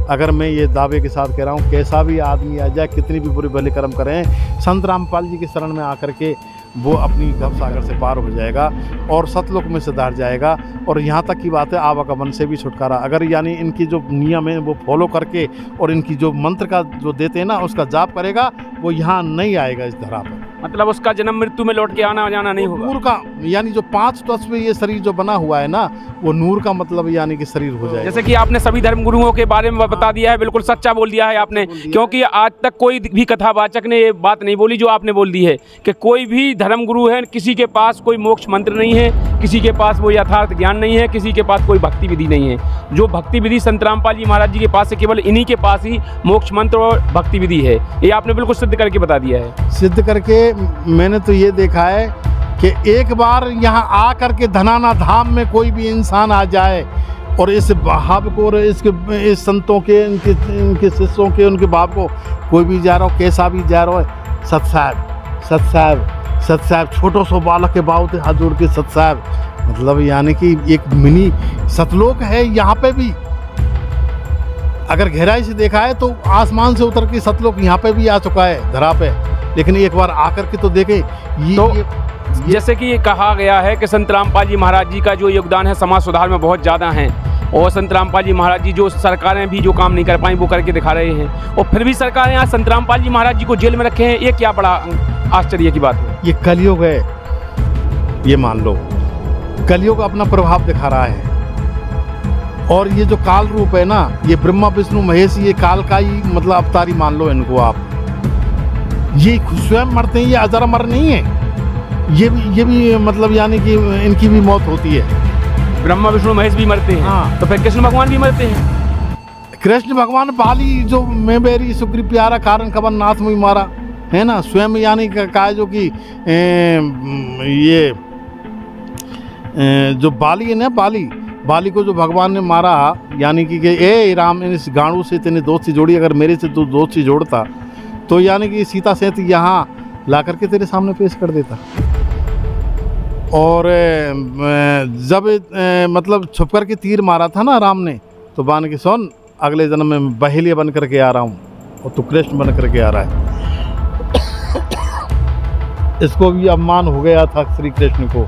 अगर मैं ये दावे के साथ कह रहा हूँ, कैसा भी आदमी आ जाए, कितनी भी बुरे भले कर्म करें, संत रामपाल जी की शरण में आकर के वो अपनी भव सागर से पार हो जाएगा और सतलोक में सुधार जाएगा। और यहाँ तक की बात है आवागमन से भी छुटकारा, अगर यानी इनकी जो नियम है वो फॉलो करके और इनकी जो मंत्र का जो देते हैं ना उसका जाप करेगा, वो यहाँ नहीं आएगा इस धरा पर। मतलब उसका जन्म मृत्यु में लौट के आना जाना नहीं होगा। नूर का यानी जो 5 तत्व ये शरीर जो बना हुआ है ना, वो नूर का मतलब यानी कि शरीर हो जाएगा। जैसे कि आपने सभी धर्म गुरुओं के बारे में बता दिया है, बिल्कुल सच्चा बोल दिया है आपने, क्योंकि आज तक कोई भी कथावाचक ने ये बात नहीं बोली जो आपने बोल दी है कि कोई भी धर्म गुरु है, किसी के पास कोई मोक्ष मंत्र नहीं है, किसी के पास वो यथार्थ ज्ञान नहीं है, किसी के पास कोई भक्ति विधि नहीं है। जो भक्ति विधि संत रामपाल जी महाराज जी के पास है, केवल इन्हीं के पास ही मोक्ष मंत्र और भक्ति विधि है। ये आपने बिल्कुल सिद्ध करके बता दिया है। सिद्ध करके मैंने तो ये देखा है कि एक बार यहाँ आ करके धनाना धाम में कोई भी इंसान आ जाए और इस भाव को और इस संतों के इनके शिष्यों के उनके भाव को कोई भी जा रहा हो, कैसा भी जा रहा हो, सत साहब छोटो सो बालक के बावते हाथ जोड़ के सत साहब, मतलब यानी कि एक मिनी सतलोक है यहाँ पे भी। अगर गहराई से देखा है तो आसमान से उतर के सतलोक यहाँ पे भी आ चुका है धरा पे, लेकिन एक बार आकर के तो देखे। जैसे कि ये कहा गया है कि संत रामपाल जी महाराज जी का जो योगदान है समाज सुधार में बहुत ज़्यादा है, और संत रामपाल जी महाराज जी जो सरकारें भी जो काम नहीं कर पाई वो करके दिखा रहे हैं, और फिर भी सरकारें आज संत रामपाल जी महाराज जी को जेल में रखे हैं। ये क्या बड़ा आश्चर्य की बात है। ये कलयुग है, ये मान लो कलयुग अपना प्रभाव दिखा रहा है। और ये जो काल रूप है ना, ये ब्रह्मा विष्णु महेश, ये काल का ही मतलब अवतारी मान लो इनको आप। ये स्वयं मरते हैं, ये अजर अमर नहीं है। ये भी मतलब यानी कि इनकी भी मौत होती है। ब्रह्मा विष्णु महेश भी मरते हैं। हाँ। तो फिर कृष्ण भगवान भी मरते हैं। कृष्ण भगवान बाली जो मैं बेरी सुग्री प्यारा कारण कवन नाथ में मारा है ना, स्वयं यानी कहा जो कि ये जो बाली है ना, बाली को जो भगवान ने मारा, यानी कि ए राम इस गाड़ू से तेने दोस्ती जोड़ी, अगर मेरे से तू दोस्ती जोड़ता तो यानी कि सीता सहित यहाँ ला करके तेरे सामने पेश कर देता। और जब मतलब छुप कर के तीर मारा था ना राम ने, तो बान के सुन अगले जन्म में बहेलिया बन करके आ रहा हूँ और तू कृष्ण बन करके आ रहा है। इसको भी अपमान हो गया था श्री कृष्ण को,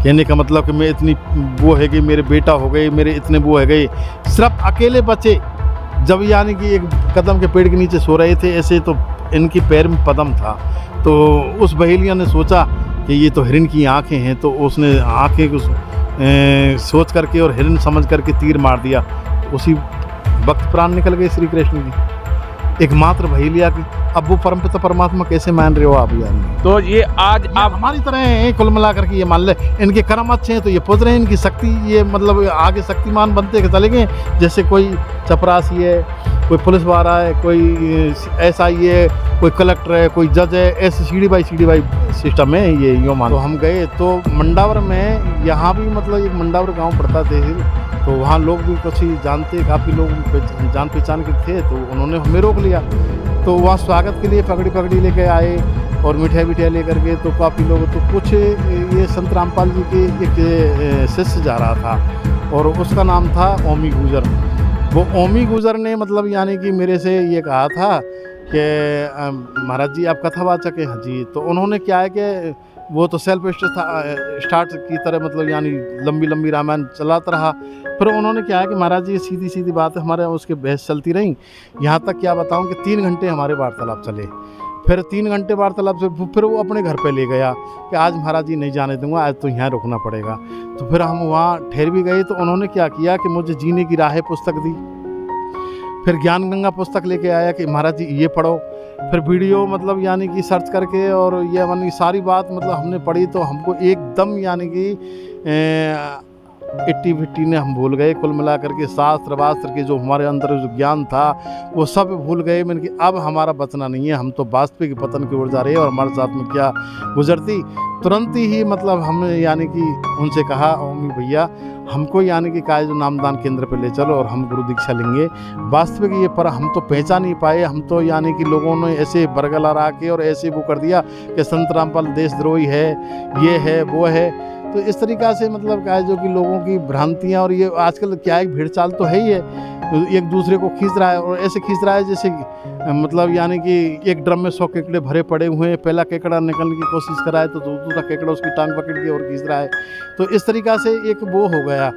कहने का मतलब कि मैं इतनी वो है गई, मेरे बेटा हो गए, मेरे इतने वो है गए, सिर्फ अकेले बचे। जब यानी कि एक कदम के पेड़ के नीचे सो रहे थे, ऐसे तो इनकी पैर में पदम था, तो उस बहेलिया ने सोचा कि ये तो हिरन की आंखें हैं, तो उसने आंखें सोच करके और हिरन समझ करके तीर मार दिया। उसी वक्त प्राण निकल गए श्री कृष्ण की, एकमात्र बहेलिया की। अब वो परमपिता परमात्मा कैसे मान रहे हो आप यानी? तो ये आज आप हमारी तरह हैं, कुल मिला करके ये मान ले इनके कर्म अच्छे हैं तो ये पुज रहे हैं, इनकी शक्ति ये मतलब आगे शक्तिमान बनते चले गए। जैसे कोई चपरासी है, कोई पुलिस वाला है, कोई SI है, कोई कलेक्टर है, कोई जज है, ऐसे सीढ़ी बाई सिस्टम है ये यूँ मान। तो हम गए तो मंडावर में, यहाँ भी मतलब एक मंडावर गाँव पड़ता थे, तो वहाँ लोग भी कुछ ही जानते, काफ़ी लोग जान पहचान के थे, तो उन्होंने हमें रोक लिया। तो वहाँ स्वागत के लिए पगड़ी लेके आए और मिठाई लेकर के, तो काफ़ी लोग, तो कुछ ये संत रामपाल जी के एक शिष्य जा रहा था और उसका नाम था ओमी गुजर। वो ओमी गुजर ने मतलब यानी कि मेरे से ये कहा था कि महाराज जी आप कथावाचक हैं? हाँ जी। तो उन्होंने क्या है कि वो तो सेल्फ स्टार्ट की तरह मतलब यानी लंबी रामायण चलाता रहा। फिर उन्होंने क्या है कि महाराज जी सीधी बात है, हमारे उसके बहस चलती रही, यहाँ तक क्या बताऊँ कि 3 घंटे हमारे वार्तालाप चले। फिर 3 घंटे वार्तालाप से फिर वो अपने घर पे ले गया कि आज महाराज जी नहीं जाने दूंगा, आज तो यहाँ रुकना पड़ेगा। तो फिर हम वहाँ ठहर भी गए। तो उन्होंने क्या किया कि मुझे जीने की राहें पुस्तक दी, फिर ज्ञान गंगा पुस्तक लेके आया कि महाराज जी ये पढ़ो। फिर वीडियो मतलब यानी कि सर्च करके और ये यानी सारी बात मतलब हमने पढ़ी, तो हमको एकदम यानी कि 80-50 ने हम भूल गए। कुल मिलाकर के शास्त्र वास्त्र के जो हमारे अंदर जो ज्ञान था वो सब भूल गए। मैंने कि अब हमारा बचना नहीं है, हम तो वास्तविक पतन की ओर जा रहे हैं। और हमारे साथ में क्या गुजरती, तुरंत ही मतलब हमने यानी कि उनसे कहा ओमी भैया हमको यानी कि काय जो नामदान केंद्र पे ले चलो और हम गुरु दीक्षा लेंगे। वास्तविक ये पर हम तो पहचान नहीं पाए, हम तो यानी कि लोगों ने ऐसे बरगला रहा के और ऐसे वो कर दिया कि संत रामपाल देशद्रोही है, ये है वो है। तो इस तरीक़ा से मतलब क्या है जो कि लोगों की भ्रांतियाँ, और ये आजकल क्या है भीड़ चाल तो है ही है, एक दूसरे को खींच रहा है, और ऐसे खींच रहा है जैसे मतलब यानी कि एक ड्रम में 100 केकड़े भरे पड़े हुए हैं, पहला केकड़ा निकलने की कोशिश कराए तो दूसरा केकड़ा उसकी टांग पकड़ के और खींच रहा है। तो इस तरीक़ा से एक वो हो गया।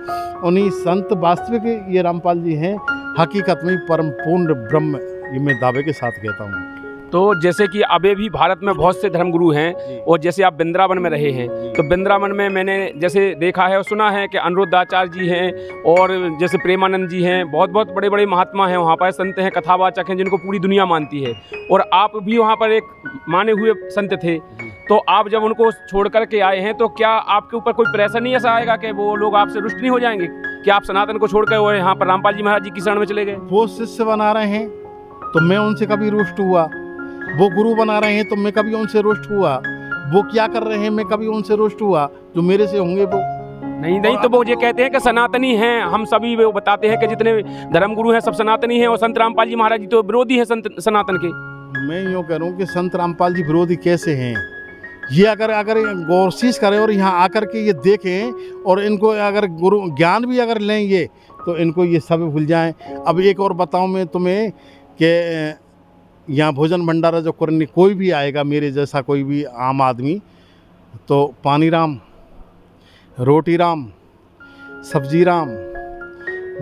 उन्हीं संत वास्तविक ये रामपाल जी हैं, हकीकत में परम पूर्ण ब्रह्म, ये मैं दावे के साथ कहता हूँ। तो जैसे कि अभी भी भारत में बहुत से धर्मगुरु हैं, और जैसे आप वृंदावन में रहे हैं, तो वृंदावन में मैंने जैसे देखा है और सुना है कि अनिरुद्धाचार्य जी हैं, और जैसे प्रेमानंद जी हैं, बहुत बहुत बड़े बड़े महात्मा हैं वहाँ पर, संत हैं, कथावाचक हैं, जिनको पूरी दुनिया मानती है। और आप भी वहाँ पर एक माने हुए संत थे, तो आप जब उनको छोड़ कर के आए हैं, तो क्या आपके ऊपर कोई प्रेशर नहीं ऐसा आएगा कि वो लोग आपसे रुष्ट नहीं हो जाएंगे कि आप सनातन को छोड़ कर वो यहाँ पर रामपाल जी महाराज जी की शरण में चले गए? वो शिष्य बना रहे हैं तो मैं उनसे कभी रुष्ट हुआ, वो गुरु बना रहे हैं तो मैं कभी उनसे रुष्ट हुआ, वो क्या कर रहे हैं मैं कभी उनसे रुष्ट हुआ, जो मेरे से होंगे वो नहीं तो वो ये कहते हैं कि सनातनी हैं हम सभी, वो बताते हैं कि जितने धर्मगुरु हैं सब सनातनी हैं, और संत रामपाल जी महाराज जी तो विरोधी हैं सनातन के। मैं यूँ कह रहा हूँ कि संत रामपाल जी विरोधी कैसे हैं, ये अगर गौरशीश करें और यहाँ आकर के ये देखें, और इनको अगर गुरु ज्ञान भी अगर लें ये, तो इनको ये सब भूल जाएं। अब एक और बताऊं मैं तुम्हें कि यहाँ भोजन भंडारा जो करने कोई भी आएगा, मेरे जैसा कोई भी आम आदमी, तो पानी राम, रोटी राम, सब्जी राम,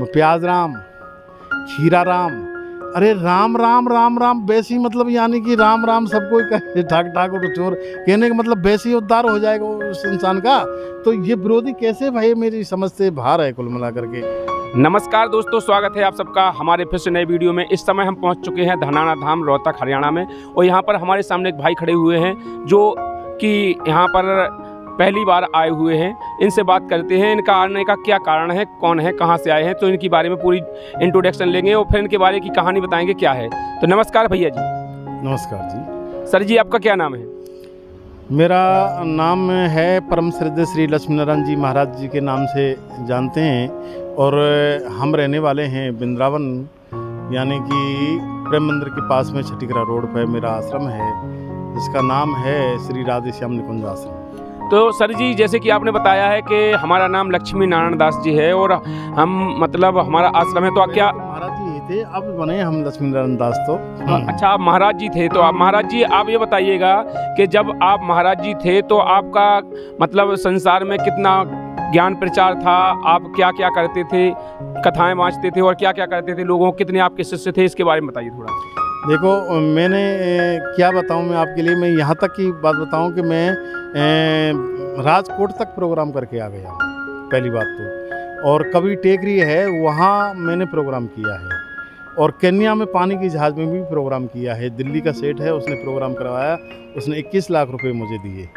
प्याज राम, खीरा राम, अरे राम राम राम राम वैसी मतलब यानी कि राम राम सबको ठाक ठाक और चोर कहने का मतलब वैसे ही उद्धार हो जाएगा उस इंसान का। तो ये विरोधी कैसे भाई, मेरी समझ से बाहर है कुल मिला करके। नमस्कार दोस्तों, स्वागत है आप सबका हमारे फिर से नए वीडियो में। इस समय हम पहुंच चुके हैं धनाना धाम, रोहतक, हरियाणा में, और यहाँ पर हमारे सामने एक भाई खड़े हुए हैं जो कि यहाँ पर पहली बार आए हुए हैं। इनसे बात करते हैं, इनका आने का क्या कारण है, कौन है, कहाँ से आए हैं, तो इनके बारे में पूरी इंट्रोडक्शन लेंगे और फिर इनके बारे की कहानी बताएंगे क्या है। तो नमस्कार भैया जी। नमस्कार जी। सर जी, आपका क्या नाम है? मेरा नाम है परम श्रद्धेय श्री लक्ष्मी नारायण जी महाराज जी के नाम से जानते हैं, और हम रहने वाले हैं वृंदावन, यानी कि प्रेम मंदिर के पास में छठीकरा रोड पर मेरा आश्रम है, जिसका नाम है श्री राधे श्याम निकुंज आश्रम। तो सर जी, जैसे कि आपने बताया है कि हमारा नाम लक्ष्मी नारायण दास जी है, और हम मतलब हमारा आश्रम है, तो क्या महाराज जी ही थे, अब बने हम लक्ष्मी नारायण दास। तो अच्छा, आप महाराज जी थे। तो आप महाराज जी, आप ये बताइएगा कि जब आप महाराज जी थे तो आपका मतलब संसार में कितना ज्ञान प्रचार था, आप क्या क्या करते थे, कथाएं वाँचते थे और क्या क्या करते थे, लोगों कितने आपके शिष्य थे, इसके बारे में बताइए थोड़ा। देखो, मैंने क्या बताऊं मैं आपके लिए, मैं यहाँ तक की बात बताऊं कि मैं राजकोट तक प्रोग्राम करके आ गया हूँ, पहली बात तो। और कभी टेकरी है वहाँ मैंने प्रोग्राम किया है, और केन्या में पानी की जहाज़ में भी प्रोग्राम किया है। दिल्ली का सेठ है, उसने प्रोग्राम करवाया, उसने 21 लाख रुपए मुझे दिए।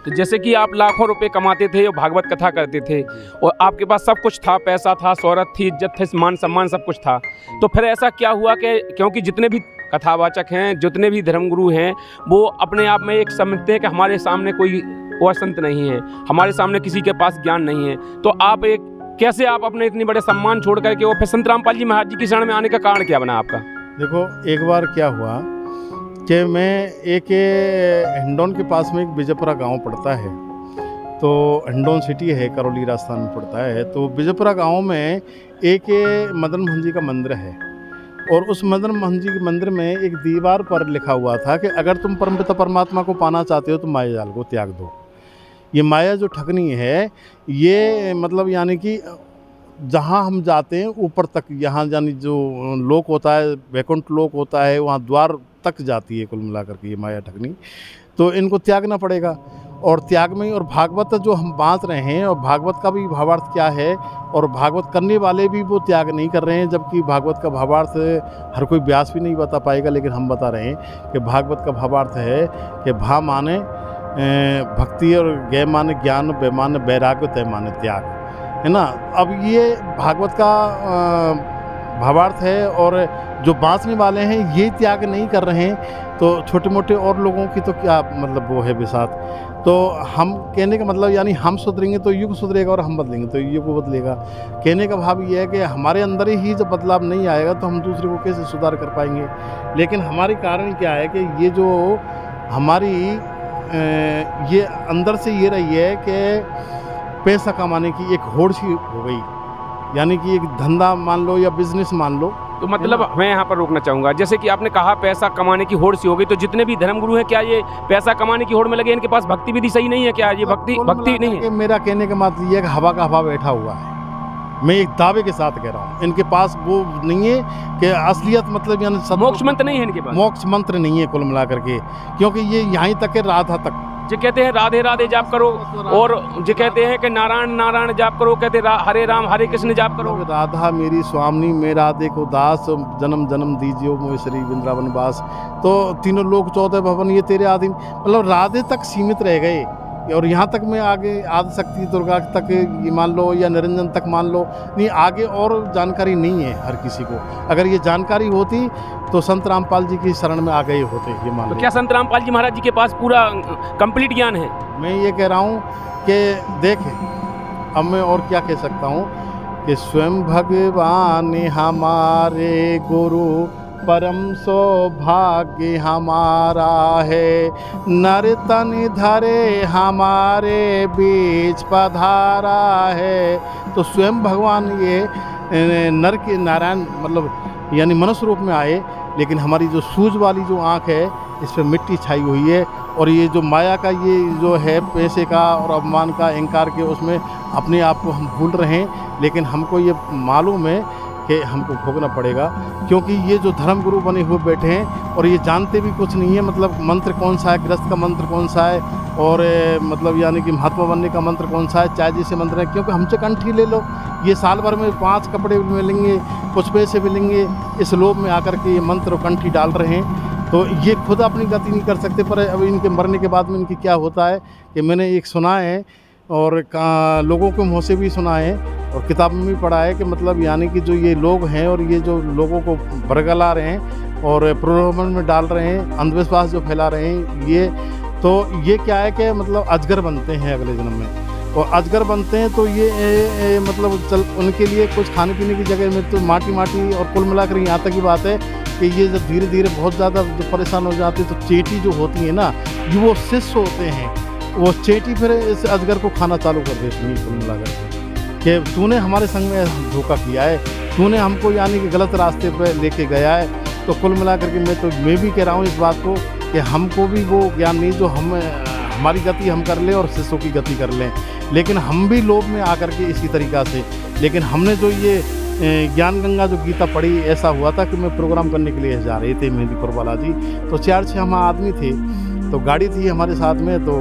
तो जैसे कि आप लाखों रुपए कमाते थे और भागवत कथा करते थे, और आपके पास सब कुछ था, पैसा था, शोहरत थी, इज्जत थी, मान सम्मान सब कुछ था, तो फिर ऐसा क्या हुआ कि क्योंकि जितने भी कथावाचक हैं, जितने भी धर्मगुरु हैं, वो अपने आप में एक समझते हैं कि हमारे सामने कोई और संत नहीं है, हमारे सामने किसी के पास ज्ञान नहीं है, तो आप एक कैसे आप अपने इतने बड़े सम्मान छोड़ करके वो फिर संत रामपाल जी महाराज जी की शरण में आने का कारण क्या बना आपका? देखो, एक बार क्या हुआ कि मैं एक हिंडौन के पास में एक विजयपुरा गांव पड़ता है, तो हिंडौन सिटी है, करौली राजस्थान में पड़ता है। तो विजयपुरा गांव में एक मदन मोहन जी का मंदिर है, और उस मदन मोहन जी के मंदिर में एक दीवार पर लिखा हुआ था कि अगर तुम परमपिता परमात्मा को पाना चाहते हो तो माया जाल को त्याग दो। ये माया जो ठगनी है, ये मतलब यानी कि जहाँ हम जाते हैं ऊपर तक, यहाँ यानी जो लोक होता है, वैकुंठ लोक होता है, वहाँ द्वार तक जाती है कुल मिलाकर के ये माया ठगनी। तो इनको त्यागना पड़ेगा, और त्याग में ही, और भागवत जो हम बांट रहे हैं, और भागवत का भी भावार्थ क्या है, और भागवत करने वाले भी वो त्याग नहीं कर रहे हैं, जबकि भागवत का भावार्थ हर कोई व्यास भी नहीं बता पाएगा, लेकिन हम बता रहे हैं कि भागवत का भावार्थ है कि भा माने भक्ति, और गे माने ज्ञान, बे माने वैराग्य, तय माने त्याग, है ना। अब ये भागवत का भावार्थ है, और जो बांटने वाले हैं ये त्याग नहीं कर रहे हैं, तो छोटे मोटे और लोगों की तो क्या मतलब वो है बिसात। तो हम कहने का मतलब यानी हम सुधरेंगे तो युग सुधरेगा, और हम बदलेंगे तो युग बदलेगा। कहने का भाव ये है कि हमारे अंदर ही जब बदलाव नहीं आएगा तो हम दूसरे को कैसे सुधार कर पाएंगे। लेकिन हमारे कारण क्या है कि ये जो हमारी ये अंदर से ये रही है कि पैसा कमाने की एक होड़ सी हो गई, यानी कि एक धंधा मान लो या बिजनेस मान लो। तो मतलब मैं यहाँ पर रोकना चाहूँगा, जैसे कि आपने कहा पैसा कमाने की होड़ सी हो गई, तो जितने भी धर्मगुरु हैं क्या ये पैसा कमाने की होड़ में लगे? इनके पास भक्ति विधि सही नहीं है क्या? ये भक्ति नहीं है? मेरा कहने का मतलब ये है कि हवा का हवा बैठा हुआ है। मैं एक दावे के साथ कह रहा हूँ, इनके पास वो नहीं है कि असलियत मतलब यानी मोक्ष मंत्र नहीं है इनके पास। मोक्ष मंत्र नहीं है कुल मिलाकर के, क्योंकि ये यहाँ तक है राधा तक जो कहते हैं राधे राधे जाप करो, और जो कहते हैं कि नारायण नारायण जाप करो, कहते हरे राम हरे कृष्ण जाप करो। राधा मेरी स्वामिनी, मैं राधे को दास, जन्म जन्म दीजियो मोहि श्री वृंदावन वास। तो तीनों लोक 14 भवन ये तेरे आधीन, मतलब राधे तक सीमित रह गए। और यहाँ तक मैं आगे आदिशक्ति दुर्गा तक ये मान लो या निरंजन तक मान लो, नहीं आगे और जानकारी नहीं है हर किसी को। अगर ये जानकारी होती तो संत रामपाल जी की शरण में आ गए होते, ये मान लो। तो क्या संत रामपाल जी महाराज जी के पास पूरा कंप्लीट ज्ञान है? मैं ये कह रहा हूँ कि देखें, अब मैं और क्या कह सकता हूँ कि स्वयं भगवान हमारे गुरु, परम सौभाग्य हमारा है, नर तन धरे हमारे बीच पधारा है। तो स्वयं भगवान ये नर के नारायण मतलब यानी मनुष्य रूप में आए, लेकिन हमारी जो सूझ वाली जो आँख है इस पर मिट्टी छाई हुई है, और ये जो माया का ये जो है पैसे का और अपमान का अहंकार के उसमें अपने आप को हम भूल रहे हैं। लेकिन हमको ये मालूम है कि हमको भोगना पड़ेगा, क्योंकि ये जो धर्मगुरु बने हुए बैठे हैं और ये जानते भी कुछ नहीं है, मतलब मंत्र कौन सा है, गृहस्थ का मंत्र कौन सा है, और मतलब यानी कि महात्मा बनने का मंत्र कौन सा है, चाहे जैसे मंत्र है। क्योंकि हमसे कंठी ले लो, ये साल भर में 5 कपड़े मिलेंगे, कुछ पैसे मिलेंगे, इस लोभ में आकर के ये मंत्र और कंठी डाल रहे हैं। तो ये खुद अपनी गति नहीं कर सकते। पर अब इनके मरने के बाद में इनकी क्या होता है कि मैंने एक सुना है और लोगों के मुँह से भी सुना है और किताब में भी पढ़ा है कि मतलब यानी कि जो ये लोग हैं और ये जो लोगों को बरगला रहे हैं और प्रलोभन में डाल रहे हैं, अंधविश्वास जो फैला रहे हैं, ये क्या है कि मतलब अजगर बनते हैं अगले जन्म में। और अजगर बनते हैं तो ये मतलब उनके लिए कुछ खाने पीने की जगह में तो माटी और कुल मिलाकर यहाँ तक की बात है कि ये जब धीरे धीरे बहुत ज़्यादा परेशान हो जाते हैं तो चेटी जो होती है ना, ये वो शिष्य होते हैं, वो चेटी फिर इस अजगर को खाना चालू कर देती है कुल मिलाकर कि तूने हमारे संग में धोखा किया है, तूने हमको यानी कि गलत रास्ते पर लेके गया है। तो कुल मिलाकर के मैं भी कह रहा हूँ इस बात को कि हमको भी वो ज्ञान नहीं जो हमारी गति हम कर लें और शिष्यों की गति कर लें, लेकिन हम भी लोभ में आकर के इसी तरीक़ा से। लेकिन हमने जो ये ज्ञान गंगा जो गीता पढ़ी, ऐसा हुआ था कि मैं प्रोग्राम करने के लिए जा रहे थे मेहंदीपुर वाला जी, तो 4-6 हम आदमी थे, तो गाड़ी थी हमारे साथ में, तो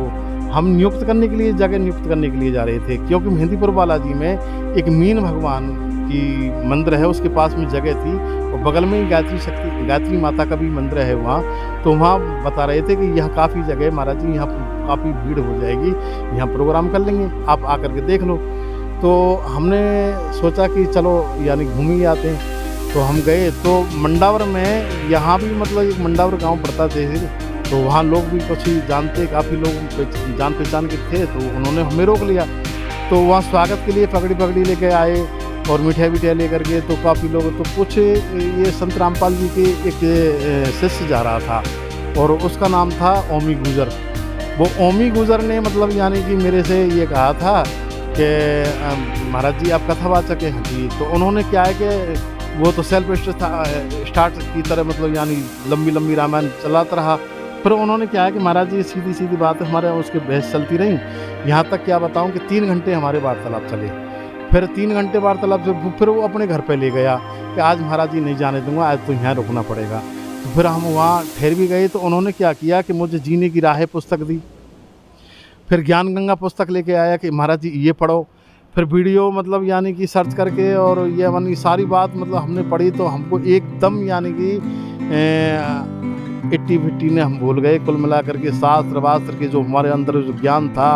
हम नियुक्त करने के लिए जगह नियुक्त करने के लिए जा रहे थे। क्योंकि मेहंदीपुर बालाजी में एक मीन भगवान की मंदिर है, उसके पास में जगह थी और बगल में ही गायत्री माता का भी मंदिर है वहाँ। तो वहाँ बता रहे थे कि यहाँ काफ़ी जगह है महाराज जी, यहाँ काफ़ी भीड़ हो जाएगी, यहाँ प्रोग्राम कर लेंगे, आप आकर के देख लो। तो हमने सोचा कि चलो यानी घूम ही आते हैं। तो हम गए तो मंडावर में, यहाँ भी मतलब एक मंडावर गाँव पड़ता थे, तो वहाँ लोग भी कुछ ही जानते, काफ़ी लोग जान पहचान के थे, तो उन्होंने हमें रोक लिया। तो वहाँ स्वागत के लिए पगड़ी लेके आए और मिठाई लेकर के, तो काफ़ी लोग, तो कुछ ये संत रामपाल जी के एक शिष्य जा रहा था और उसका नाम था ओमी गुजर। वो ओमी गुजर ने मतलब यानी कि मेरे से ये कहा था कि महाराज जी आप कथावाचक हैं जी। तो उन्होंने क्या है कि वो तो सेल्फ स्टार्ट की तरह मतलब यानी लंबी रामायण चलाता रहा। फिर उन्होंने क्या है कि महाराज जी सीधी बात हमारे उसके बहस चलती रही, यहाँ तक क्या बताऊँ कि 3 घंटे हमारे वार्तालाप चले। फिर 3 घंटे वार्तालाप से फिर वो अपने घर पे ले गया कि आज महाराज जी नहीं जाने दूंगा, आज तो यहाँ रुकना पड़ेगा। तो फिर हम वहाँ ठहर भी गए। तो उन्होंने क्या किया कि मुझे जीने की राहें पुस्तक दी, फिर ज्ञान गंगा पुस्तक लेके आया कि महाराज जी ये पढ़ो। फिर वीडियो मतलब यानी कि सर्च करके और ये यानी सारी बात मतलब हमने पढ़ी, तो हमको एकदम यानी कि 80-50 ने हम भूल गए। कुल मिलाकर के शास्त्र वास्त्र के जो हमारे अंदर जो ज्ञान था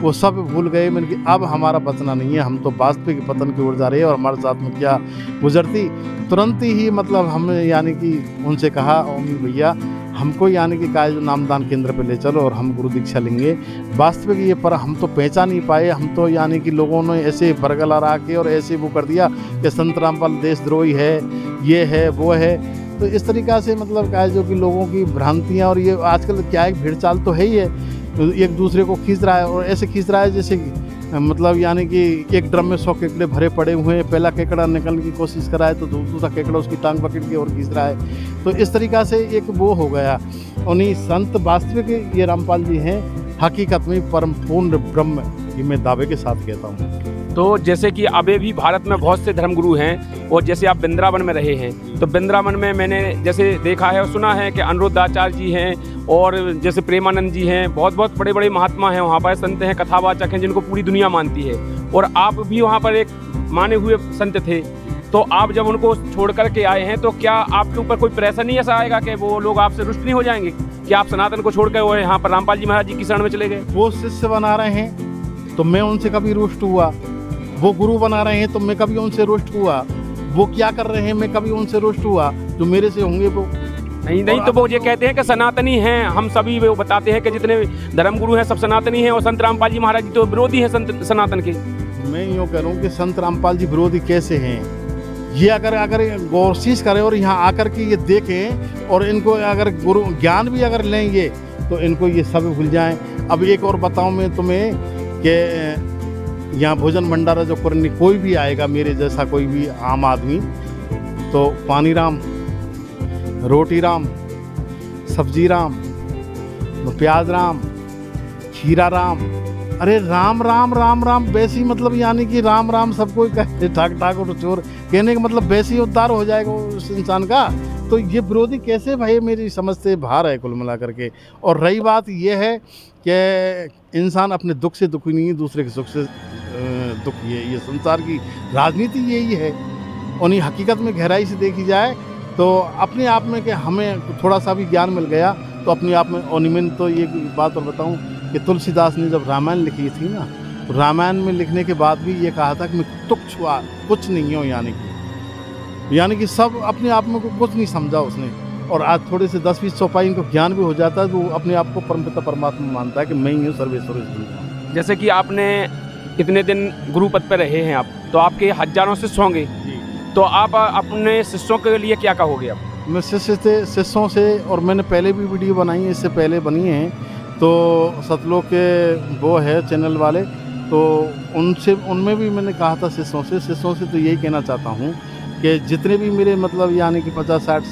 वो सब भूल गए। मैंने कि अब हमारा बचना नहीं है, हम तो वास्तविक पतन की ओर जा रहे हैं और हमारे साथ में क्या गुजरती। तुरंत ही मतलब हमने यानी कि उनसे कहा, ओमी भैया हमको यानी कि काय जो नामदान केंद्र पे ले चलो और हम गुरु दीक्षा लेंगे। वास्तविक ये पर हम तो पहचान नहीं पाए, हम तो यानी कि लोगों ने ऐसे बरगला रहा के और ऐसे वो कर दिया कि संत रामपाल देशद्रोही है, ये है वो है। तो इस तरीक़ा से मतलब क्या है जो कि लोगों की भ्रांतियाँ, और ये आजकल क्या है भीड़ चाल तो है ही है, तो एक दूसरे को खींच रहा है और ऐसे खींच रहा है जैसे मतलब यानी कि एक ड्रम में 100 केकड़े भरे पड़े हुए हैं, पहला केकड़ा निकलने की कोशिश कराए तो दूसरा केकड़ा उसकी टांग पकड़ के और खींच रहा है। तो इस तरीक़ा से एक वो हो गया। उन्हीं संत वास्तविक ये रामपाल जी हैं, हकीकत में परम पूर्ण ब्रह्म, ये मैं दावे के साथ कहता हूँ। तो जैसे कि अभी भी भारत में बहुत से धर्मगुरु हैं, और जैसे आप वृंदावन में रहे हैं, तो वृंदावन में मैंने जैसे देखा है और सुना है कि अनिरुद्धाचार्य जी हैं, और जैसे प्रेमानंद जी हैं, बहुत बहुत बड़े बड़े महात्मा हैं वहाँ पर, संत हैं, कथावाचक हैं, जिनको पूरी दुनिया मानती है। और आप भी वहाँ पर एक माने हुए संत थे, तो आप जब उनको छोड़ कर के आए हैं, तो क्या आपके ऊपर कोई प्रेशर नहीं ऐसा आएगा कि वो लोग आपसे रुष्ट नहीं हो जाएंगे कि आप सनातन को छोड़ कर वो यहाँ पर रामपाल जी महाराज जी की शरण में चले गए? वो शिष्य बना रहे हैं तो मैं उनसे कभी रुष्ट हुआ, वो गुरु बना रहे हैं तो मैं कभी उनसे रुष्ट हुआ, वो क्या कर रहे हैं मैं कभी उनसे रुष्ट हुआ, जो मेरे से होंगे वो नहीं। तो वो ये कहते हैं कि सनातनी हैं हम सभी, वो बताते हैं कि जितने धर्मगुरु हैं सब सनातनी हैं, और संत रामपाल जी महाराज जी तो विरोधी हैं संत सनातन के। मैं यूँ कह रहा हूँ कि संत रामपाल जी विरोधी कैसे हैं, ये अगर कोशिश करें और यहाँ आकर के ये देखें, और इनको अगर गुरु ज्ञान भी अगर लेंगे तो इनको ये सब भूल जाएं। अब एक और बताऊँ मैं तुम्हें कि यहाँ भोजन भंडारा जो करने कोई भी आएगा, मेरे जैसा कोई भी आम आदमी, तो पानी राम, रोटी राम, सब्जी राम, प्याज राम, खीरा राम, अरे राम राम राम राम वैसी, मतलब यानी कि राम राम सबको कहते ठाक ठाक और चोर, कहने का मतलब वैसे ही उद्धार हो जाएगा उस इंसान का। तो ये विरोधी कैसे भाई, मेरी समझ से बाहर है कुल मिला करके। और रही बात ये है कि इंसान अपने दुख से दुखी नहीं है, दूसरे के सुख से दुखी है। ये संसार की राजनीति यही है। और हकीकत में गहराई से देखी जाए तो अपने आप में कि हमें थोड़ा सा भी ज्ञान मिल गया तो अपने आप में। और मैं तो ये बात और बताऊं कि तुलसीदास ने जब रामायण लिखी थी ना, तो रामायण में लिखने के बाद भी ये कहा था कि मैं तुच्छ हुआ, कुछ नहीं हूँ, यानी कि सब अपने आप में कुछ नहीं समझा उसने। और आज थोड़े से 10-20 चौपाई इनको ज्ञान भी हो जाता है तो वो अपने आप को परमपिता परमात्मा मानता है कि मैं ही हूँ सर्वेश्वर। जैसे कि आपने इतने दिन गुरु पद पर रहे हैं आप, तो आपके हजारों शिष्य होंगे, तो आप अपने शिष्यों के लिए क्या कहोगे आप? मैं शिष्यों से, और मैंने पहले भी वीडियो बनाई है, इससे पहले बनी है, तो सतलोक के वो है चैनल वाले, तो उनमें भी मैंने कहा था शिष्यों से तो यही कहना चाहता हूँ कि जितने भी मेरे मतलब यानी कि 50-60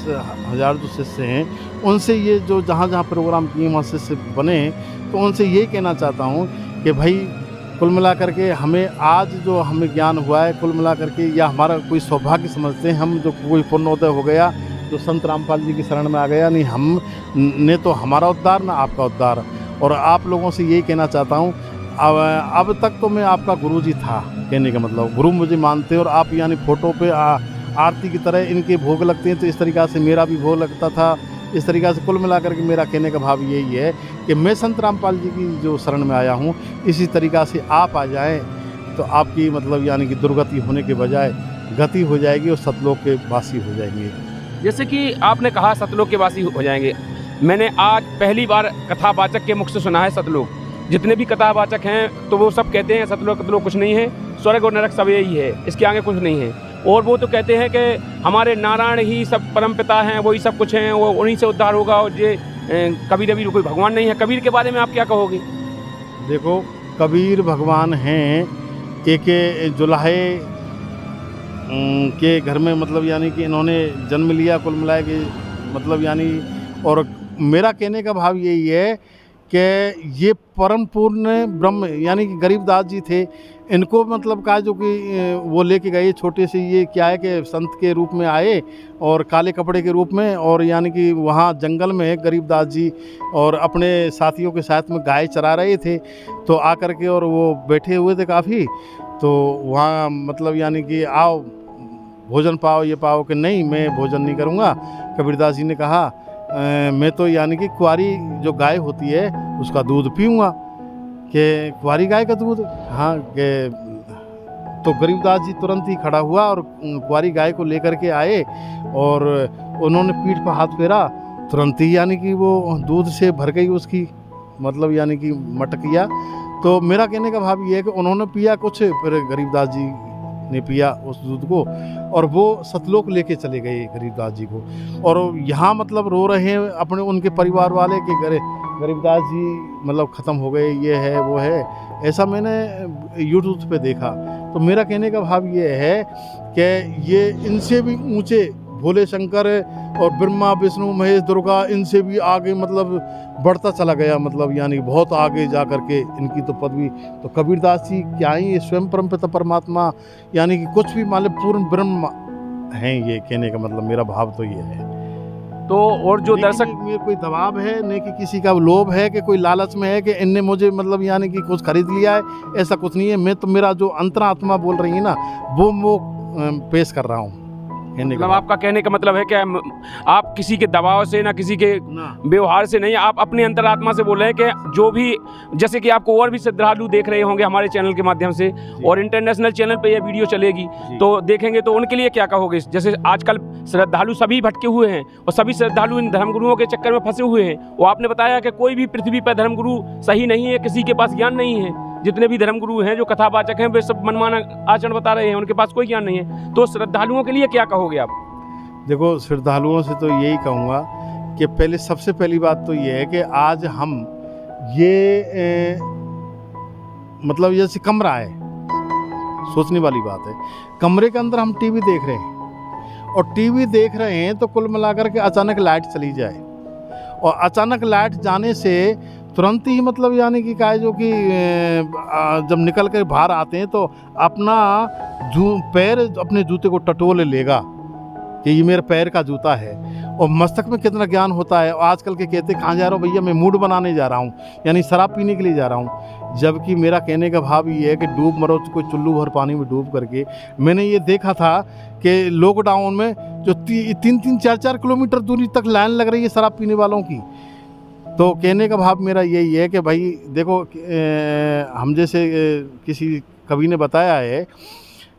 हज़ार जो शिष्य हैं, उनसे ये जो जहाँ जहाँ प्रोग्राम किए वहाँ शिष्य बने, तो उनसे यही कहना चाहता हूँ कि भाई कुल मिला करके हमें आज जो हमें ज्ञान हुआ है, कुल मिला करके या हमारा कोई सौभाग्य समझते हैं हम, जो कोई पुण्योदय हो गया, जो संत रामपाल जी की शरण में आ गया, नहीं हम ने तो हमारा उद्धार ना आपका उद्धार। और आप लोगों से यही कहना चाहता हूँ, अब तक तो मैं आपका गुरु जी था, कहने का मतलब गुरु मुझे मानते, और आप यानी फ़ोटो पे आरती की तरह इनके भोग लगते हैं, तो इस तरीक़ा से मेरा भी भोग लगता था। इस तरीक़ा से कुल मिलाकर के मेरा कहने का भाव यही है कि मैं संत रामपाल जी की जो शरण में आया हूँ, इसी तरीक़ा से आप आ जाएं तो आपकी मतलब यानी कि दुर्गति होने के बजाय गति हो जाएगी और सतलोक के वासी हो जाएंगे। जैसे कि आपने कहा सतलोक के वासी हो जाएंगे, मैंने आज पहली बार कथावाचक के मुख से सुना है सतलोक। जितने भी कथावाचक हैं तो वो सब कहते हैं सतलोक कुछ नहीं है, स्वर्ग और नरक सब यही है, इसके आगे कुछ नहीं है। और वो तो कहते हैं कि हमारे नारायण ही सब परमपिता हैं, वही सब कुछ हैं, वो उन्हीं से उद्धार होगा, और ये कबीर अभी कोई भगवान नहीं है। कबीर के बारे में आप क्या कहोगे? देखो, कबीर भगवान हैं, एक जुलाहे के घर में मतलब यानी कि इन्होंने जन्म लिया, कुल मिलाए के मतलब यानी। और मेरा कहने का भाव यही है कि ये परम पूर्ण ब्रह्म यानी कि गरीबदास जी थे, इनको मतलब कहा जो कि वो लेके गए छोटे से, ये क्या है कि संत के रूप में आए और काले कपड़े के रूप में, और यानी कि वहाँ जंगल में गरीबदास जी और अपने साथियों के साथ में गाय चरा रहे थे, तो आकर के और वो बैठे हुए थे काफ़ी, तो वहाँ मतलब यानी कि आओ भोजन पाओ, ये पाओ, कि नहीं मैं भोजन नहीं करूँगा। कबीरदास जी ने कहा मैं तो यानी कि कुंवारी जो गाय होती है उसका दूध पीऊँगा। कि कुंवारी गाय का दूध? हाँ। के तो गरीबदास जी तुरंत ही खड़ा हुआ और कुंवारी गाय को लेकर के आए, और उन्होंने पीठ पर हाथ फेरा, तुरंत ही यानी कि वो दूध से भर गई उसकी मतलब यानी कि मटकिया। तो मेरा कहने का भाव ये है कि उन्होंने पिया कुछ, फिर गरीबदास जी ने पिया उस दूध को, और वो सतलोक लेके चले गए गरीबदास जी को। और यहाँ मतलब रो रहे हैं अपने उनके परिवार वाले कि गरीबदास जी मतलब ख़त्म हो गए, ये है वो है, ऐसा मैंने यूट्यूब पे देखा। तो मेरा कहने का भाव ये है कि ये इनसे भी ऊंचे भोले शंकर और ब्रह्मा विष्णु महेश दुर्गा, इनसे भी आगे मतलब बढ़ता चला गया, मतलब यानी बहुत आगे जा कर के इनकी तो पदवी। तो कबीरदास जी क्या ही स्वयं परमपिता परमात्मा, यानी कि कुछ भी मान लो पूर्ण ब्रह्म हैं, ये कहने का मतलब मेरा भाव तो ये है। तो और जो दर्शक, ये कोई दबाव है नहीं कि किसी का लोभ है कि कोई लालच में है कि इनने मुझे मतलब यानी कि कुछ खरीद लिया है, ऐसा कुछ नहीं है। मैं तो मेरा जो अंतरात्मा बोल रही है ना वो पेश कर रहा हूँ। मतलब आपका कहने का मतलब है कि आप किसी के दबाव से ना किसी के व्यवहार से नहीं, आप अपने अंतरात्मा से बोल रहे हैं कि जो भी, जैसे कि आपको और भी श्रद्धालु देख रहे होंगे हमारे चैनल के माध्यम से और इंटरनेशनल चैनल पे ये वीडियो चलेगी तो देखेंगे, तो उनके लिए क्या कहोगे? जैसे आजकल श्रद्धालु सभी भटके हुए हैं और सभी श्रद्धालु इन धर्मगुरुओं के चक्कर में फंसे हुए हैं। वो आपने बताया कि कोई भी पृथ्वी पर धर्मगुरु सही नहीं है, किसी के पास ज्ञान नहीं है। जितने भी धर्मगुरु हैं जो कथावाचक हैं वे सब मनमाना आचरण बता रहे हैं, उनके पास कोई ज्ञान नहीं है। तो श्रद्धालुओं के लिए क्या कहोगे आप? देखो, श्रद्धालुओं से तो यही कहूँगा कि पहले सबसे पहली बात तो ये है कि आज हम ये मतलब जैसे कमरा है, सोचने वाली बात है, कमरे के अंदर हम टीवी देख रहे हैं और टीवी देख रहे हैं तो कुल मिलाकर के अचानक लाइट चली जाए और अचानक लाइट जाने से तुरंत ही मतलब यानी कि क्या जो कि जब निकल कर बाहर आते हैं तो अपना पैर अपने जूते को टटोल लेगा कि ये मेरे पैर का जूता है, और मस्तक में कितना ज्ञान होता है। और आजकल के कहते कहाँ जा रहा हूँ भैया, मैं मूड बनाने जा रहा हूँ, यानी शराब पीने के लिए जा रहा हूँ। जबकि मेरा कहने का भाव ये है कि डूब मरो तो कोई चुल्लू भर पानी में डूब करके। मैंने ये देखा था कि लॉकडाउन में जो 3-4 किलोमीटर दूरी तक लाइन लग रही है शराब पीने वालों की। तो कहने का भाव मेरा यही है कि भाई देखो, हम जैसे किसी कवि ने बताया है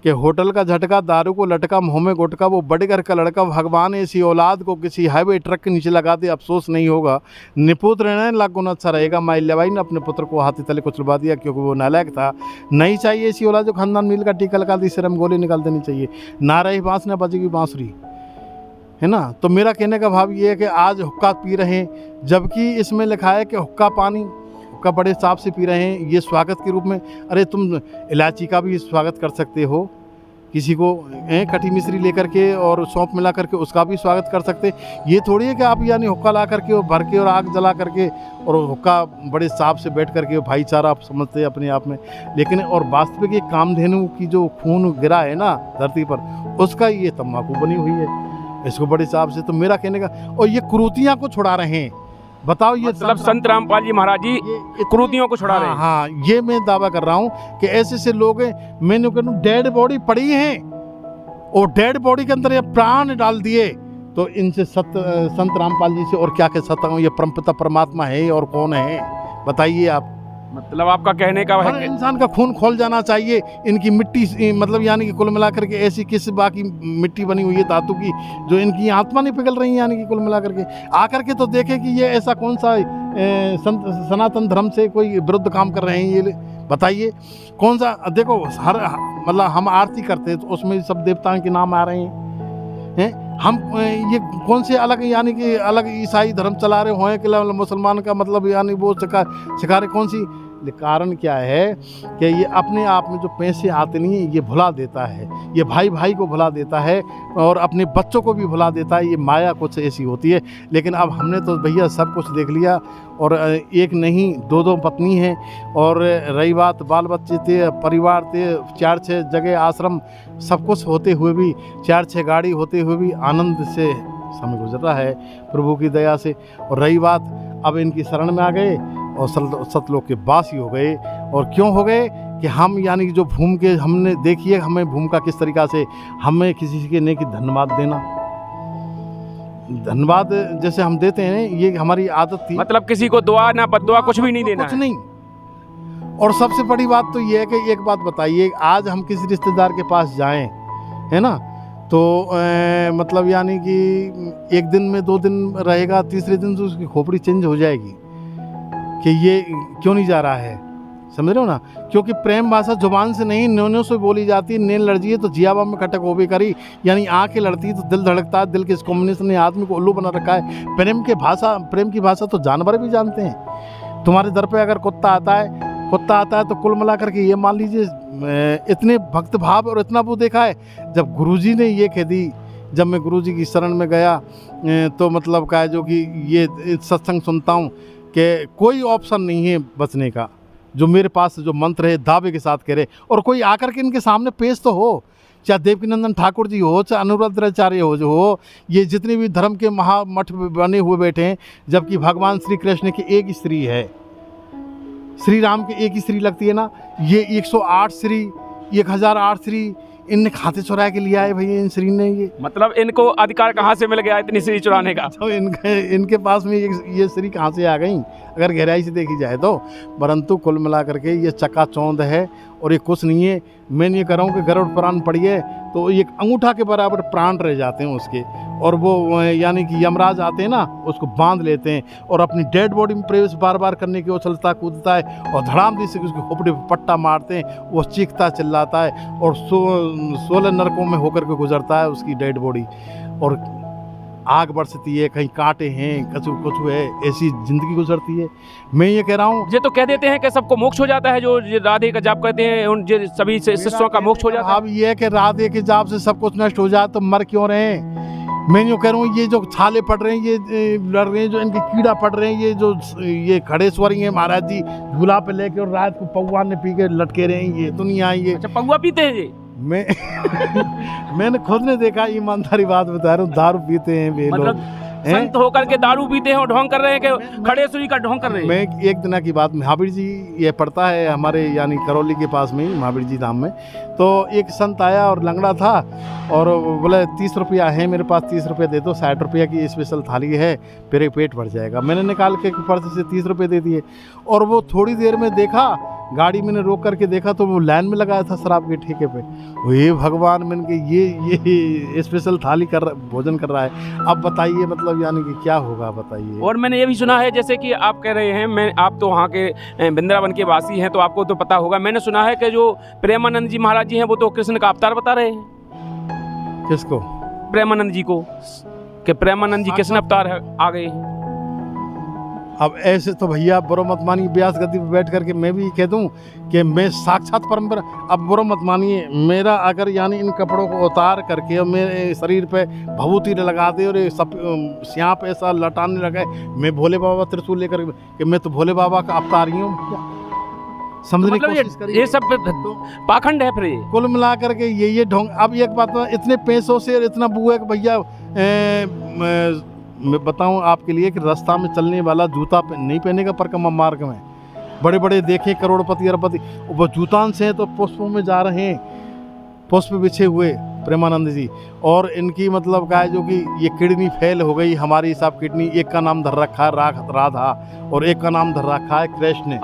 कि होटल का झटका, दारू को लटका, मुँह में गुटका, वो बड़े घर का लड़का, भगवान ऐसी औलाद को किसी हाईवे ट्रक के नीचे लगा दे अफसोस नहीं होगा, निपुत्र रहना लाख गुना अच्छा रहेगा। माइल्याबाई ने अपने पुत्र को हाथी तले कुचलवा दिया क्योंकि वो नालायक था। नहीं चाहिए ऐसी औलाद जो खानदान मील का टीका लगा दी, सिरम गोली निकाल देनी चाहिए। ना रही बाँस ना बजेगी बाँसुरी, है ना। तो मेरा कहने का भाव ये है कि आज हुक्का पी रहे हैं, जबकि इसमें लिखा है कि हुक्का पानी, हुक्का बड़े हिसाब से पी रहे हैं, ये स्वागत के रूप में। अरे तुम इलायची का भी स्वागत कर सकते हो, किसी को खट्टी मिश्री लेकर के और सौंफ मिला करके उसका भी स्वागत कर सकते। ये थोड़ी है कि आप यानी हुक्का ला करके और भर के और आग जला करके और हुक्का बड़े हिसाब से बैठ करके भाईचारा आप समझते हैं अपने आप में। लेकिन और वास्तविक एक कामधेनु की जो खून गिरा है ना धरती पर, उसका ये तम्बाकू बनी हुई है, इसको बड़े हिसाब से। तो मेरा कहने का, और ये कुरीतियाँ को छुड़ा रहे हैं। बताओ, ये मतलब संत रामपाल जी महाराज जी कुरीतियों को छुड़ा रहे हैं। हाँ, ये मैं दावा कर रहा हूँ कि ऐसे ऐसे लोग हैं, मैंने कहूँ डेड बॉडी पड़ी है और डेड बॉडी के अंदर ये प्राण डाल दिए। तो इनसे संत रामपाल जी से और क्या कह सकता हूँ, ये परमपिता परमात्मा है और कौन है, बताइए आप। मतलब आपका कहने का हर इंसान का खून खोल जाना चाहिए। इनकी मिट्टी मतलब यानी कि कुल मिलाकर के ऐसी किस बाकी मिट्टी बनी हुई है धातु की, जो इनकी आत्मा नहीं पिघल रही है, यानी कि कुल मिलाकर के आकर के तो देखे कि ये ऐसा कौन सा सनातन धर्म से कोई विरुद्ध काम कर रहे हैं, ये बताइए कौन सा। देखो, हर मतलब हम आरती करते हैं तो उसमें सब देवताओं के नाम आ रहे हैं। हम ये कौन से अलग यानी कि अलग ईसाई धर्म चला रहे हों कि मुसलमान का मतलब यानी वो सिखा रहे कौन सी। कारण क्या है कि ये अपने आप में जो पैसे आते नहीं हैं ये भुला देता है, ये भाई भाई को भुला देता है और अपने बच्चों को भी भुला देता है। ये माया कुछ ऐसी होती है। लेकिन अब हमने तो भैया सब कुछ देख लिया, और एक नहीं 2-2 पत्नी हैं, और रही बात बाल बच्चे थे, परिवार थे, 4-6 जगह आश्रम, सब कुछ होते हुए भी, 4-6 गाड़ी होते हुए भी आनंद से समय गुजर रहा है प्रभु की दया से। और रही बात, अब इनकी शरण में आ गए और सतलोक के वासी हो गए। और क्यों हो गए कि हम यानी कि जो भूमि के हमने देखिए, हमें भूमि का किस तरीक़ा से हमें किसी के नहीं कि धन्यवाद देना, धन्यवाद जैसे हम देते हैं, ये हमारी आदत थी। मतलब किसी को दुआ ना बद्दुआ कुछ भी नहीं देना, कुछ नहीं। और सबसे बड़ी बात तो ये है कि एक बात बताइए, आज हम किसी रिश्तेदार के पास जाएं, है ना, तो मतलब यानी कि 1 दिन में 2 दिन रहेगा, तीसरे दिन तो उसकी खोपड़ी चेंज हो जाएगी कि ये क्यों नहीं जा रहा है, समझ रहे हो ना, क्योंकि प्रेम भाषा जुबान से नहीं न्यों से बोली जाती है। नेल लड़जी है तो जियाबा में खटक हो भी करी, यानी आंखें लड़ती है तो दिल धड़कता है। दिल के इस कम्युनिस्ट ने आदमी को उल्लू बना रखा है। प्रेम की भाषा तो जानवर भी जानते हैं। तुम्हारे दर पे अगर कुत्ता आता है तो कुल मिला करके ये मान लीजिए इतने भक्त भाव और इतना वो देखा है। जब गुरुजी ने ये कह दी, जब मैं गुरुजी की शरण में गया तो मतलब क्या है जो कि ये सत्संग सुनता हूँ कि कोई ऑप्शन नहीं है बचने का। जो मेरे पास जो मंत्र है दावे के साथ कह रहे, और कोई आकर के इनके सामने पेश तो हो, चाहे देवकीनंदन ठाकुर जी हो, चाहे अनुरुद्राचार्य हो, ये जितने भी धर्म के महामठ बने हुए बैठे हैं, जबकि भगवान श्री कृष्ण की एक स्त्री है, श्री राम की एक ही स्त्री लगती है ना। ये 108 स्त्री, 1008 स्त्री इनने खाते चुरा के लिया है भैया इन श्री ने। ये मतलब इनको अधिकार कहाँ से मिल गया इतनी श्री चुराने का? तो इनके पास में ये श्री कहाँ से आ गई अगर गहराई से देखी जाए तो। परंतु कुल मिला करके ये चकाचौंध है और ये कुछ नहीं है। मैं ये कह रहा हूँ कि गरुड़ प्राण पड़िए तो एक अंगूठा के बराबर प्राण रह जाते हैं उसके, और वो यानी कि यमराज आते हैं ना उसको बांध लेते हैं और अपनी डेड बॉडी में प्रवेश बार बार करने की उछलता कूदता है और धड़ाम से उसके खोपड़ी पर पट्टा मारते हैं। वो चीखता चिल्लाता है और 16 नरकों में होकर के गुजरता है उसकी डेड बॉडी, और आग बरसती है, कहीं कांटे हैं, कछु है, ऐसी जिंदगी गुजरती है। मैं ये कह रहा हूँ, ये तो कह देते हैं कि सबको मोक्ष हो जाता है, जो राधे का जाप करते हैं उन सभी शिष्यों का मोक्ष हो जाता है। अब ये है कि राधे के जाप से सब कुछ नष्ट हो जाए तो मर क्यों रहे? मैं यूँ कह रहा हूँ ये जो छाले पड़ रहे हैं, ये लड़ रहे हैं, जो इनके कीड़ा पड़ रहे हैं, ये खड़ेश्वरी हैं महाराज जी झूला पे लेके और रात को पौवा ने पी के लटके रहे हैं, ये दुनिया ये। अच्छा पौवा पीते हैं ये? मैंने खुद ने देखा, ईमानदारी बात बता रहा हूँ, दारू पीते हैं वे लोग। संत होकर के दारू पीते हैं और ढोंग कर रहे हैं कि खड़ेश्वरी का ढोंग कर रहे हैं। मैं एक दिन की बात, महावीर जी ये पड़ता है हमारे यानी करौली के पास में ही, महावीर जी धाम में। तो एक संत आया और लंगड़ा था और बोले 30 रुपया है मेरे पास, 30 रुपये दे दो, 60 रुपया की स्पेशल थाली है, मेरे पेट भर जाएगा। मैंने निकाल के पर्स से 30 रुपये दे दिए और वो थोड़ी देर में देखा, गाड़ी मैंने रोक करके देखा तो वो लाइन में लगाया था शराब के ठेके पे। हे भगवान, मैंने कि ये स्पेशल थाली भोजन कर रहा है। अब बताइए मतलब यानी कि क्या होगा बताइए। और मैंने ये भी सुना है, जैसे कि आप कह रहे हैं, आप तो वहाँ के वृंदावन के वासी हैं तो आपको तो पता होगा। मैंने सुना है कि जो प्रेमानंद जी महाराज जी हैं वो तो कृष्ण का अवतार बता रहे हैं। किसको? प्रेमानंद जी को, कि प्रेमानंद जी कृष्ण अवतार आ गए हैं। अब ऐसे तो भैया बुरा मत मानिए, व्यास गद्दी पर बैठ करके मैं भी कह दूं कि मैं साक्षात परंपरा। अब बुरा मत मानिए, मेरा अगर यानी इन कपड़ों को उतार करके और मेरे शरीर पे भभूति लगा दे और सब श्याप ऐसा लटाने लगा, मैं भोले बाबा त्रिशूल लेकर कि मैं तो भोले बाबा का अवतार ही हूँ, समझने की कोशिश करिए। ये सब पाखंड है। फिर ये कुल मिला करके ये ढोंग। अब एक बात, इतने पैसों से इतना बुआ कि भैया मैं बताऊं आपके लिए कि रास्ता में चलने वाला जूता नहीं पहनेगा परिक्रमा मार्ग में। बड़े बड़े देखें करोड़पति अरबपति, वो जूतान से तो पुष्पों में जा रहे हैं, पुष्प बिछे हुए प्रेमानंद जी। और इनकी मतलब क्या है जो कि ये किडनी फेल हो गई हमारी हिसाब किडनी। एक का नाम धर रखा है राधा और एक का नाम धर रखा है कृष्ण,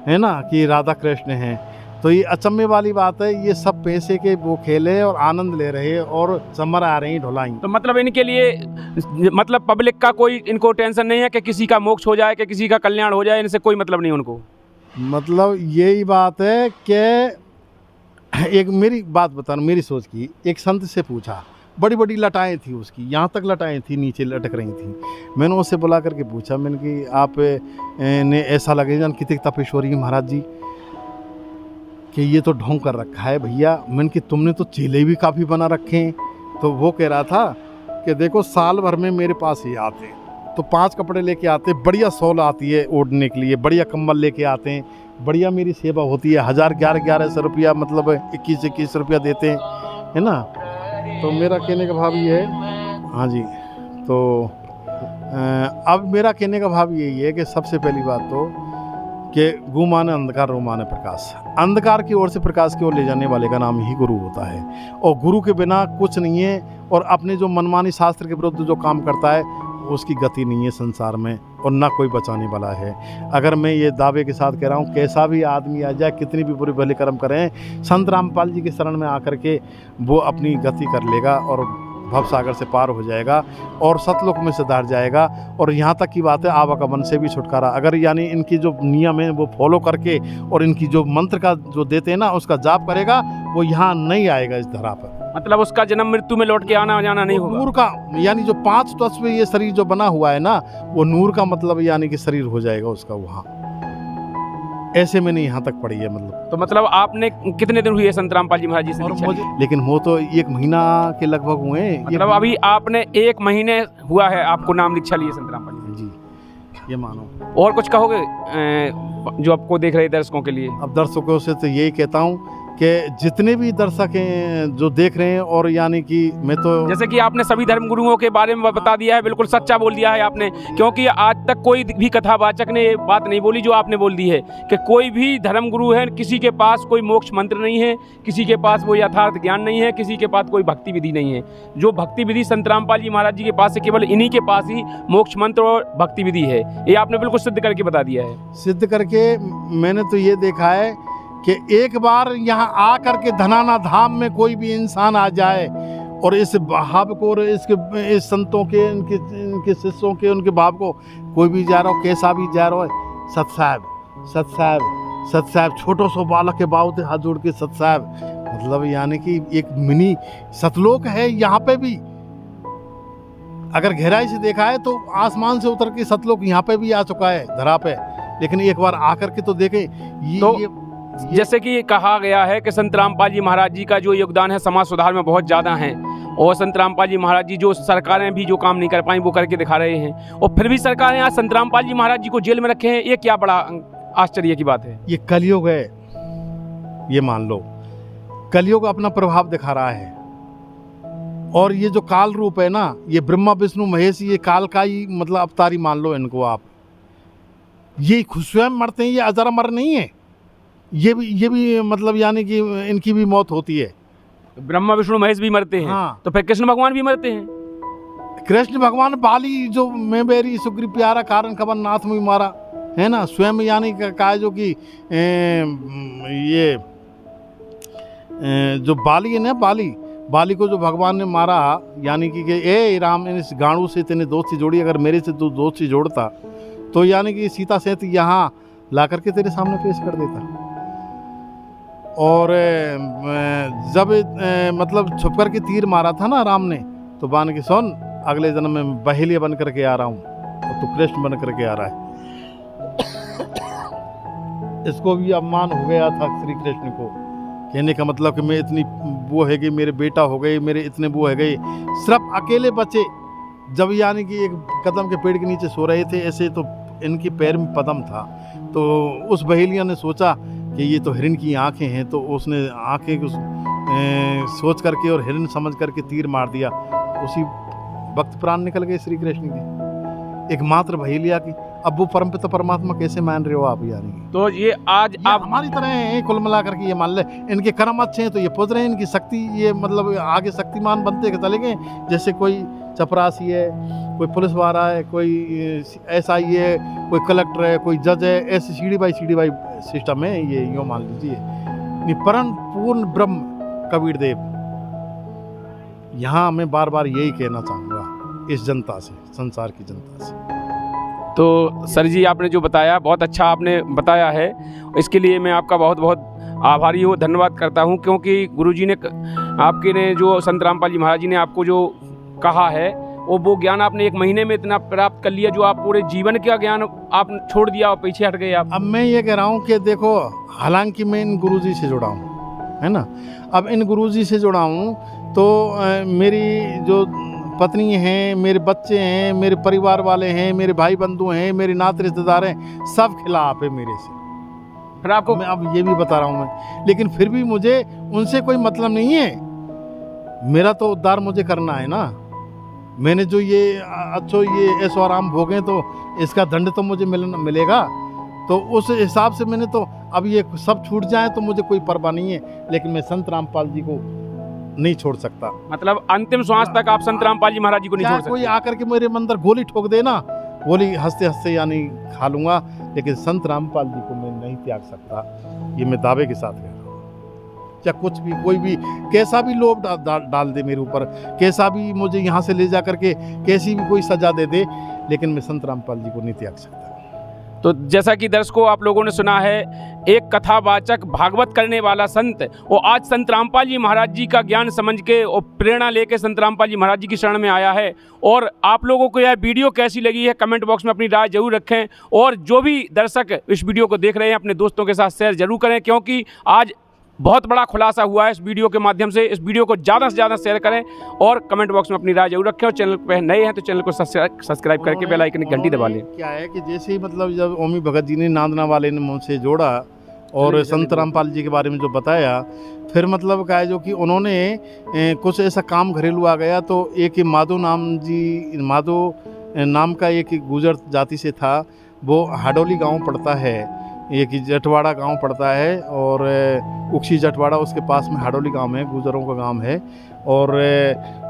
है ना, कि राधा कृष्ण हैं। तो ये अचंभे वाली बात है, ये सब पैसे के वो खेले और आनंद ले रहे हैं और समर आ रही ढोलाई। तो मतलब इनके लिए मतलब पब्लिक का कोई इनको टेंशन नहीं है कि किसी का मोक्ष हो जाए, कि किसी का कल्याण हो जाए, इनसे कोई मतलब नहीं उनको। मतलब यही बात है कि एक मेरी बात बताना, मेरी सोच की, एक संत से पूछा, बड़ी बड़ी लटाएं थी उसकी, यहाँ तक लटाएं थी नीचे लटक रही थी। मैंने उससे बुला करके पूछा, मैंने कि आप ने ऐसा लगे जान कितनी तपेश्वरी महाराज जी कि ये तो ढोंग कर रखा है भैया। मैंने कि तुमने तो चेले भी काफ़ी बना रखे हैं। तो वो कह रहा था कि देखो साल भर में मेरे पास ही आते तो 5 कपड़े लेके आते, बढ़िया शॉल आती है ओढ़ने के लिए, बढ़िया कंबल लेके आते हैं, बढ़िया मेरी सेवा होती है, 1100 रुपया मतलब 21 रुपया देते हैं, है ना। तो मेरा कहने का भाव ये है, हाँ जी, तो अब मेरा कहने का भाव यही है कि सबसे पहली बात तो कि गु माने अंधकार, रो माने प्रकाश। अंधकार की ओर से प्रकाश की ओर ले जाने वाले का नाम ही गुरु होता है, और गुरु के बिना कुछ नहीं है। और अपने जो मनमानी शास्त्र के विरुद्ध जो काम करता है उसकी गति नहीं है संसार में, और ना कोई बचाने वाला है। अगर मैं ये दावे के साथ कह रहा हूँ, कैसा भी आदमी आ जाए, कितनी भी बुरे भले कर्म करें, संत रामपाल जी के शरण में आकर के वो अपनी गति कर लेगा और भवसागर से पार हो जाएगा और सतलोक में से धार जाएगा। और यहाँ तक की बात है आवागमन से भी छुटकारा, अगर यानी इनकी जो नियम है वो फॉलो करके और इनकी जो मंत्र का जो देते हैं ना उसका जाप करेगा, वो यहाँ नहीं आएगा इस धरा पर। मतलब उसका जन्म मृत्यु में लौट के आना जाना नहीं होगा। नूर का यानी जो 5 तत्व ये शरीर जो बना हुआ है ना, वो नूर का मतलब यानी कि शरीर हो जाएगा उसका वहाँ। ऐसे में नहीं यहाँ तक पड़ी है मतलब। तो मतलब आपने कितने दिन हुए संत रामपाल जी महाराज जी से और दीक्षा ली? लेकिन वो तो 1 महीना के लगभग हुए हैं। मतलब अभी आपने 1 महीने हुआ है आपको नाम दीक्षा लिए संत रामपाल जी? जी, ये मानो। और कुछ कहोगे जो आपको देख रहे दर्शकों के लिए? अब दर्शकों से तो यही कहता हूँ कि जितने भी दर्शक हैं जो देख रहे हैं, और यानी कि मैं तो जैसे कि आपने सभी धर्म गुरुओं के बारे में बता दिया है, बिल्कुल सच्चा बोल दिया है आपने, क्योंकि आज तक कोई भी कथावाचक ने ये बात नहीं बोली जो आपने बोल दी है कि कोई भी धर्म गुरु है, किसी के पास कोई मोक्ष मंत्र नहीं है, किसी के पास वो यथार्थ ज्ञान नहीं है, किसी के पास कोई भक्ति विधि नहीं है। जो भक्ति विधि संत रामपाल जी महाराज जी के पास है, केवल इन्हीं के पास ही मोक्ष मंत्र और भक्ति विधि है। ये आपने बिल्कुल सिद्ध करके बता दिया है। सिद्ध करके मैंने तो ये देखा है कि एक बार यहाँ आकर के धनाना धाम में कोई भी इंसान आ जाए और इस भाव को और इस संतों के इनके शिष्यों के उनके भाव को, कोई भी जा रहा हो कैसा भी जा रहा है, सत साहब सत साहब सत साहब, छोटो सो बालक के बावते हाथ जोड़ के सत साहब, मतलब यानी कि एक मिनी सतलोक है यहाँ पे भी। अगर गहराई से देखा है तो आसमान से उतर के सतलोक यहाँ पे भी आ चुका है धरा पे, लेकिन एक बार आकर के तो देखे। जैसे कि कहा गया है कि संत रामपाल जी महाराज जी का जो योगदान है समाज सुधार में बहुत ज़्यादा है, और संत रामपाल जी महाराज जी जो सरकारें भी जो काम नहीं कर पाई वो करके दिखा रहे हैं, और फिर भी सरकारें आज संत रामपाल जी महाराज जी को जेल में रखे हैं। ये क्या बड़ा आश्चर्य की बात है। ये कलयुग है, ये मान लो कलयुग अपना प्रभाव दिखा रहा है। और ये जो काल रूप है ना, ये ब्रह्मा विष्णु महेश, ये काल का ही मतलब अवतारी मान लो इनको आप। ये स्वयं मरते हैं, ये अजर अमर नहीं है। ये भी मतलब यानी कि इनकी भी मौत होती है। ब्रह्मा विष्णु महेश भी मरते हैं। हाँ। तो फिर कृष्ण भगवान भी मरते हैं। कृष्ण भगवान बाली जो मैं बेरी सुग्री प्यारा कारण खबर नाथ में मारा है ना, स्वयं यानी कहा जो कि ये जो बाली है ना, बाली को जो भगवान ने मारा, यानी कि ए राम इस गाड़ू से तेने दोस्ती जोड़ी, अगर मेरे से तू दोस्ती जोड़ता तो यानी कि सीता सहित यहाँ ला करके तेरे सामने पेश कर देता। और जब मतलब छुप कर के तीर मारा था ना राम ने, तो बान के सुन अगले जन्म में बहेलिया बन करके आ रहा हूँ और तू कृष्ण बन करके आ रहा है। इसको भी अपमान हो गया था श्री कृष्ण को, कहने का मतलब कि मैं इतनी वो है कि मेरे बेटा हो गए, मेरे इतने वो है गए, सिर्फ अकेले बचे। जब यानी कि एक कदम के पेड़ के नीचे सो रहे थे, ऐसे तो इनके पैर में पदम था, तो उस बहेलिया ने सोचा कि ये तो हिरण की आंखें हैं, तो उसने आंखें को सोच करके और हिरण समझ करके तीर मार दिया। उसी वक्त प्राण निकल गए श्री कृष्ण के, एकमात्र बहेलिया की। अब वो परमपिता परमात्मा कैसे मान रहे हो आप यानी? तो ये आज आप हमारी तरह हैं, कुल मिला करके ये मान ले, इनके कर्म अच्छे हैं तो ये पहुंच रहे हैं, इनकी शक्ति ये मतलब आगे शक्तिमान बनते चले गए। जैसे कोई चपरासी है, कोई पुलिस वाला है, कोई SI है, कोई कलेक्टर है, कोई जज है, ऐसे सीढ़ी बाई सिस्टम है ये, यूँ मान लीजिए। परम पूर्ण ब्रह्म कबीर देव। यहाँ मैं बार बार यही कहना चाहूँगा इस जनता से, संसार की जनता से। तो सर जी आपने जो बताया बहुत अच्छा आपने बताया है, इसके लिए मैं आपका बहुत बहुत आभारी हूँ, धन्यवाद करता हूँ, क्योंकि गुरुजी ने आपके ने जो संत रामपाल जी महाराज जी ने आपको जो कहा है वो ज्ञान आपने 1 महीने में इतना प्राप्त कर लिया, जो आप पूरे जीवन का ज्ञान आप छोड़ दिया और पीछे हट गए आप। अब मैं ये कह रहा हूँ कि देखो, हालांकि मैं इन गुरुजी से जुड़ा हूँ, है ना। अब इन गुरुजी से जुड़ा हूँ तो मेरी जो पत्नी हैं, मेरे बच्चे हैं, मेरे परिवार वाले हैं, मेरे भाई बंधु हैं, मेरे नाते रिश्तेदार हैं, सब खिलाफ है मेरे से। फिर आपको मैं अब ये भी बता रहा हूँ मैं, लेकिन फिर भी मुझे उनसे कोई मतलब नहीं है। मेरा तो उद्धार मुझे करना है ना। मैंने जो ये ऐसो आराम भोगे तो इसका दंड तो मुझे मिलेगा। तो उस हिसाब से मैंने तो अब ये सब छूट जाए तो मुझे कोई परवाह नहीं है, लेकिन मैं संत रामपाल जी को नहीं छोड़ सकता। मतलब अंतिम श्वास तक आप संत रामपाल जी महाराज जी को नहीं छोड़ सकते। कोई आकर के मेरे अंदर गोली ठोक देना, गोली हंसते हंसते यानी खा लूंगा, लेकिन संत रामपाल जी को मैं नहीं त्याग सकता। ये मैं दावे के साथ कह रहा हूँ। या कुछ भी, कोई भी कैसा भी लोभ डाल दे मेरे ऊपर, कैसा भी मुझे यहाँ से ले जा करके कैसी भी कोई सजा दे दे, लेकिन मैं संत रामपाल जी को नहीं त्याग सकता। तो जैसा कि दर्शकों आप लोगों ने सुना है, एक कथावाचक भागवत करने वाला संत, वो आज संत रामपाल जी महाराज जी का ज्ञान समझ के और प्रेरणा लेके संत रामपाल जी महाराज जी की शरण में आया है। और आप लोगों को यह वीडियो कैसी लगी है कमेंट बॉक्स में अपनी राय जरूर रखें, और जो भी दर्शक इस वीडियो को देख रहे हैं अपने दोस्तों के साथ शेयर जरूर करें, क्योंकि आज बहुत बड़ा खुलासा हुआ है इस वीडियो के माध्यम से। इस वीडियो को ज़्यादा से ज़्यादा शेयर करें और कमेंट बॉक्स में अपनी राय जरूर रखें, और चैनल पे नए हैं तो चैनल को सब्सक्राइब करके बेल आइकन की घंटी दबा लें। क्या है कि जैसे ही मतलब जब ओमी भगत जी ने नांदना वाले ने मुझसे जोड़ा और संत रामपाल जी के बारे में जो बताया, फिर मतलब क्या है जो कि उन्होंने कुछ ऐसा काम घरेलू आ गया, तो एक माधो नाम का एक गुजर जाति से था, वो हाडोली गांव पड़ता है, एक जटवाड़ा गांव पड़ता है, और उक्सी जटवाड़ा उसके पास में हाडोली गांव है, गुजरों का गांव है, और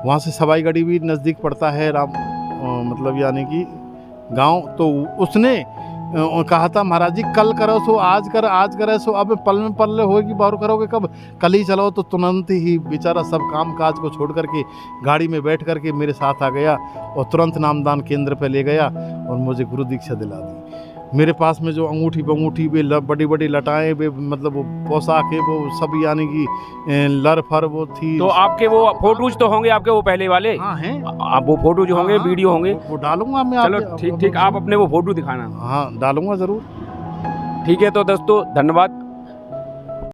वहाँ से सवाईगढ़ी भी नज़दीक पड़ता है, मतलब यानी कि गांव। तो उसने कहा था महाराज जी कल करो सो आज कर, आज करे सो अब पल में पल होगी, बार करोगे कब, कल ही चलो। तो तुरंत ही बेचारा सब काम काज को छोड़ करके गाड़ी में बैठ करके मेरे साथ आ गया और तुरंत नामदान केंद्र पे ले गया और मुझे गुरु दीक्षा दिला दी। मेरे पास में जो अंगूठी बंगूठी वे बड़ी बड़ी लटाएं वे, मतलब वो पोशाक वो सब यानी कि लर फर वो थी। तो आपके वो फोटोज तो होंगे आपके वो पहले वाले? हाँ हैं। आप वो फोटो जो होंगे वीडियो होंगे वो डालूंगा मैं। चलो ठीक, आप अपने वो फोटो दिखाना। हाँ डालूंगा ज़रूर। ठीक है, तो दोस्तों धन्यवाद।